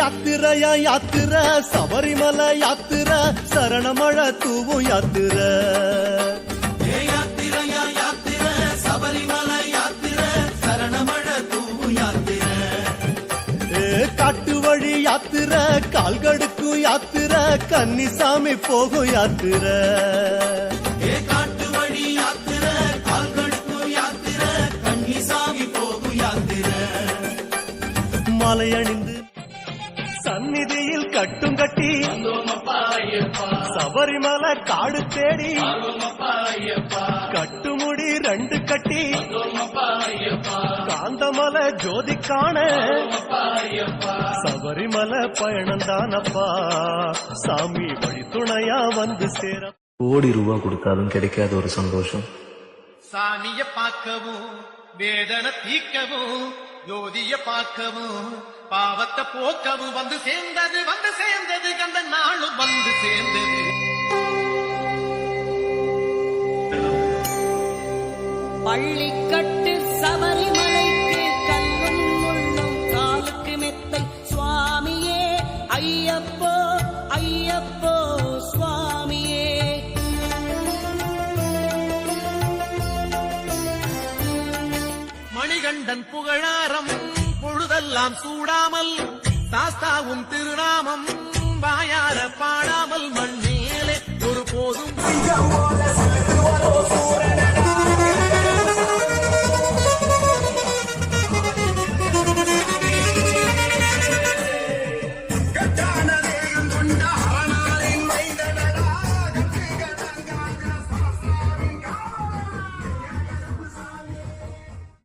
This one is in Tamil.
யாத்திரையா யாத்திர சபரிமல யாத்திர சரணமழ தூவும் யாத்திர யாத்திரையா யாத்திர சபரிமல யாத்திர சரணமழ தூவும் யாத்திர காட்டு வழி யாத்திர கால்கடுக்கும் யாத்திர கன்னிசாமி போகும் யாத்திர காட்டு வழி யாத்திர கால்கடுக்கும் யாத்திர கன்னிசாமி போகும் யாத்திர மலையணிந்து சந்நிதியில் கட்டும் கட்டி சபரிமலை காடு தேடி கட்டுமுடி 2 கட்டி காந்தமலை ஜோதி காண சபரிமலை பயணந்தானப்பா சாமி வழி துணையா வந்து சேர. கோடி ரூபா கொடுத்தாலும் கிடைக்காத ஒரு சந்தோஷம். சாமிய பார்க்கவும் வேதனை தீர்க்கவும் ஜோதிய பார்க்கவும் பாவத்தை போக்கவும் வந்து சேர்ந்தது கந்த நாளும் வந்து சேர்ந்தது. பள்ளிக்கட்டு சபரிமலைக்கு கல்லும் முள்ளும் காலுக்கு மெத்தை சுவாமியே ஐயப்போ ஐயப்போ சுவாமியே. மணிகண்டன் புகழாரம் பொழுதெல்லாம் சூடாமல் சாஸ்தாவும் திருநாமம் வாயார பாடாமல் மண் மேலே ஒரு போதும்